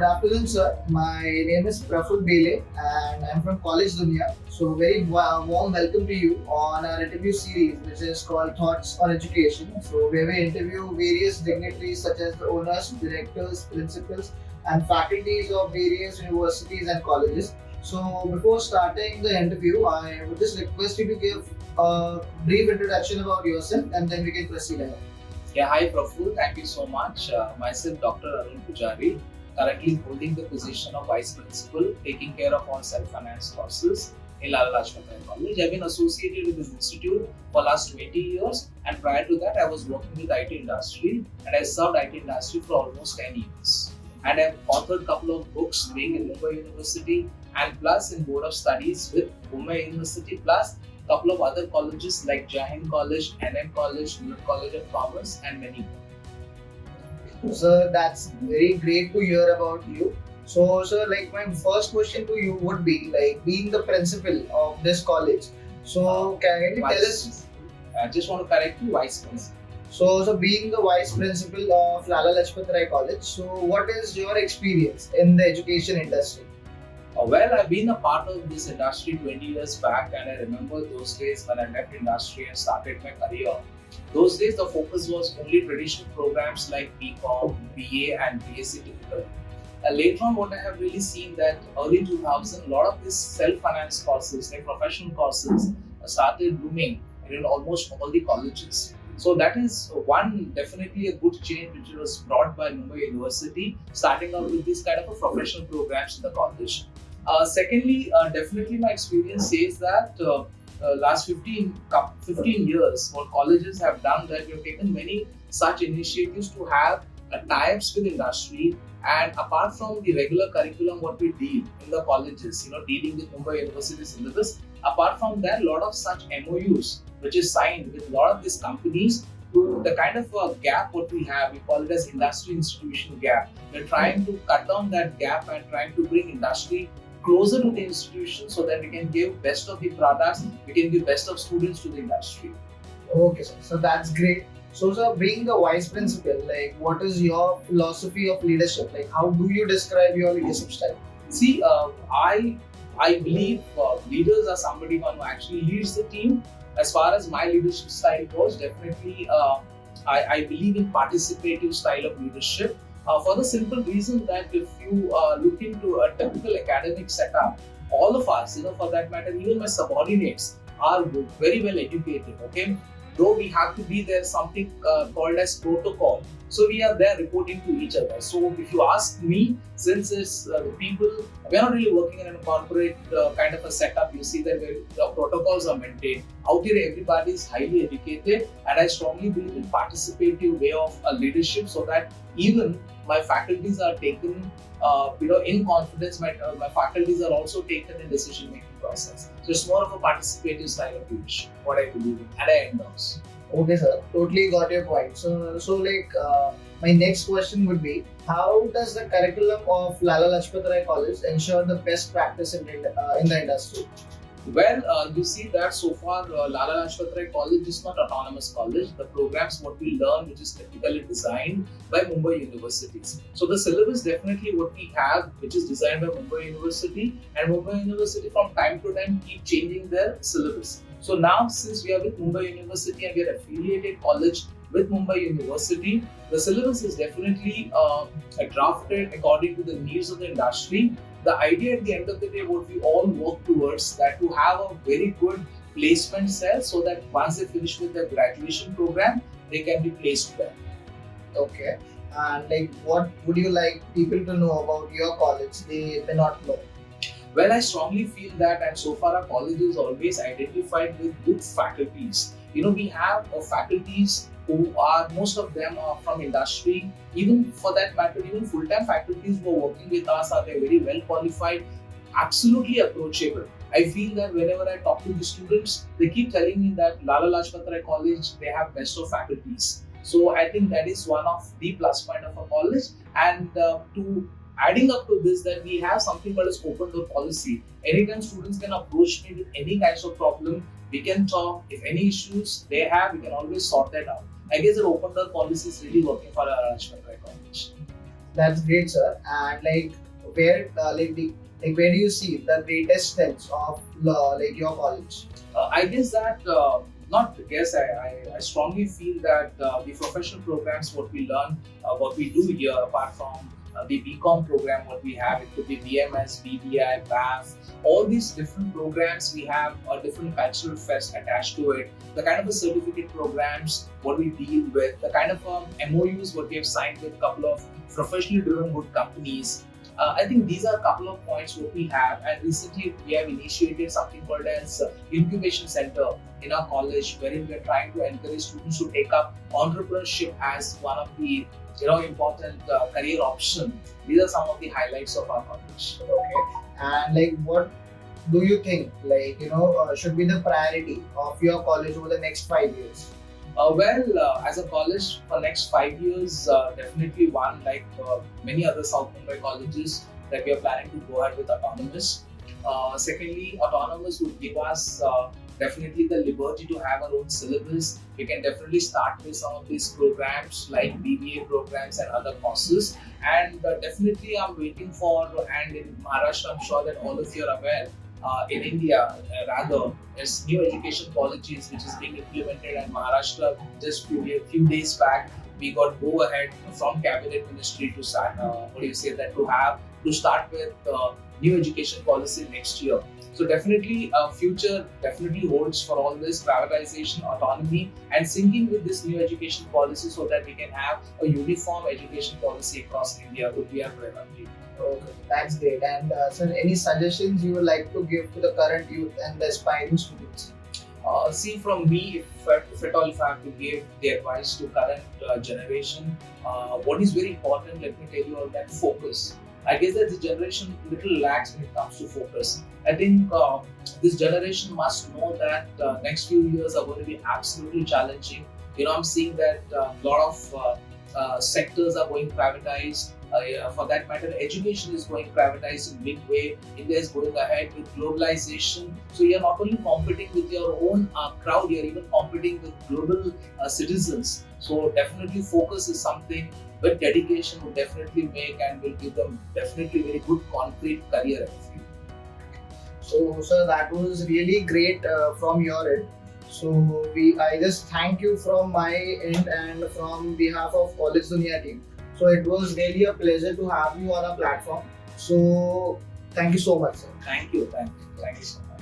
afternoon, sir. My name is Praful Bele and I'm from College Dunia. So, very warm welcome to you on our interview series, which is called Thoughts on Education. So, where we interview various dignitaries such as the owners, directors, principals, and faculties of various universities and colleges. So, before starting the interview, I would just request you to give a brief introduction about yourself and then we can proceed ahead. Yeah, hi Praful, thank you so much. Myself, Dr. Arun Poojari, currently holding the position of Vice Principal, taking care of all self-finance courses in Lala Lajpatrai College. I've been associated with this institute for last 20 years, and prior to that, I was working with IT industry, and I served IT industry for almost 10 years. And I've authored a couple of books, being in Mumbai University and plus in Board of Studies with Mumbai University, plus couple of other colleges like Jain College, NM College, Union College of Commerce, and many more. So that's very great to hear about you. So, sir, like my first question to you would be like being the principal of this college. So, can you tell us? I just want to correct you, Vice Principal. So being the vice principal of Lala Lajpatrai College, so what is your experience in the education industry? Well, I've been a part of this industry 20 years back, and I remember those days when I left industry and started my career. Those days, the focus was only traditional programs like BCom, BA, and BSc typical. Later on, what I have really seen that early 2000, a lot of these self-finance courses, like professional courses, started blooming in almost all the colleges. So that is one definitely a good change which was brought by Mumbai University, starting out with this kind of a professional programs in the college. Secondly, definitely my experience says that last 15 years, what colleges have done that we have taken many such initiatives to have tie-ups with industry, and apart from the regular curriculum what we deal in the colleges, dealing with Mumbai University syllabus, apart from that, a lot of such MOUs which is signed with a lot of these companies to the kind of gap what we have, we call it as industry institution gap. We're trying to cut down that gap and trying to bring industry closer to the institution so that we can give best of the products, we can give best of students to the industry. Okay, sir. So that's great. So, sir, being the vice principal, like, what is your philosophy of leadership? Like, how do you describe your leadership style? See, I believe leaders are somebody who actually leads the team. As far as my leadership style goes, definitely I believe in participative style of leadership. For the simple reason that if you look into a typical academic setup, all of us, for that matter, even my subordinates are very well educated, okay? Though we have to be there something called as protocol. So we are there reporting to each other. So if you ask me, since it's the people, we are not really working in a corporate kind of a setup, you see that the protocols are maintained. Out here, everybody is highly educated, and I strongly believe in participative way of leadership so that even my faculties are taken in confidence. My faculties are also taken in decision making process. So it's more of a participative style of leadership, what I believe in, and I endorse. Okay, sir. Totally got your point. So my next question would be, how does the curriculum of Lala Lajpatrai College ensure the best practice in the industry? Well, you see that so far Lala Lajpatrai College is not autonomous college. The programs what we learn, which is typically designed by Mumbai universities. So the syllabus definitely what we have, which is designed by Mumbai University, and Mumbai University from time to time keep changing their syllabus. So now since we are with Mumbai University and we are affiliated college with Mumbai University, the syllabus is definitely drafted according to the needs of the industry. The idea at the end of the day, what we all work towards, that to have a very good placement cell so that once they finish with their graduation program, they can be placed there. Okay. And like, what would you like people to know about your college they may not know? Well, I strongly feel that, and so far our college is always identified with good faculties. We have faculties who are, most of them are from industry. Even for that matter, even full-time faculties who are working with us are very well qualified, absolutely approachable. I feel that whenever I talk to the students, they keep telling me that Lala Lajpatrai College, they have best of faculties. So I think that is one of the plus point of a college. And to adding up to this, that we have something called as open door policy. Anytime students can approach me with any kinds of problem, we can talk. If any issues they have, we can always sort that out. I guess the open door policy is really working for our Rajpatrai College. That's great, sir. And like, where where do you see the greatest strengths of your college? I guess that not guess. I strongly feel that the professional programs, what we learn, what we do here, apart from the BCom program, what we have, it could be BMS, BBI, BAF, all these different programs we have a different cultural fest attached to it. The kind of a certificate programs, what we deal with, the kind of MOUs what we have signed with a couple of professionally driven good companies. I think these are a couple of points what we have, and recently we have initiated something called as incubation center in our college, wherein we are trying to encourage students to take up entrepreneurship as one of the important career option. These are some of the highlights of our college. Okay. And like, what do you think should be the priority of your college over the next 5 years? As a college for next 5 years, definitely one like many other South Mumbai colleges that we are planning to go ahead with autonomous. Secondly, autonomous would give us definitely the liberty to have our own syllabus. We can definitely start with some of these programs like BBA programs and other courses. And definitely, I'm waiting for, and in Maharashtra, I'm sure that all of you are aware. In India, rather, there's new education policies which is being implemented, and Maharashtra just few days back we got go ahead from cabinet ministry to start. To start with new education policy next year. So definitely, future definitely holds for all this privatization, autonomy, and syncing with this new education policy so that we can have a uniform education policy across India would be our priority. Okay, that's great. And sir, any suggestions you would like to give to the current youth and the aspiring students? See, from me, if at all, if I have to give the advice to current generation, what is very important, let me tell you all that focus. I guess that this generation little lacks when it comes to focus. I think this generation must know that next few years are going to be absolutely challenging. I'm seeing that a lot of sectors are going privatized. For that matter, education is going privatized in big way. India is going ahead with globalization. So you're not only competing with your own crowd, you're even competing with global citizens. So definitely focus is something with dedication will definitely make and will give them definitely very good concrete career. So, sir, that was really great from your end. So, I just thank you from my end and from behalf of College Dunia team. So, it was really a pleasure to have you on our platform. So, thank you so much, sir. Thank you so much.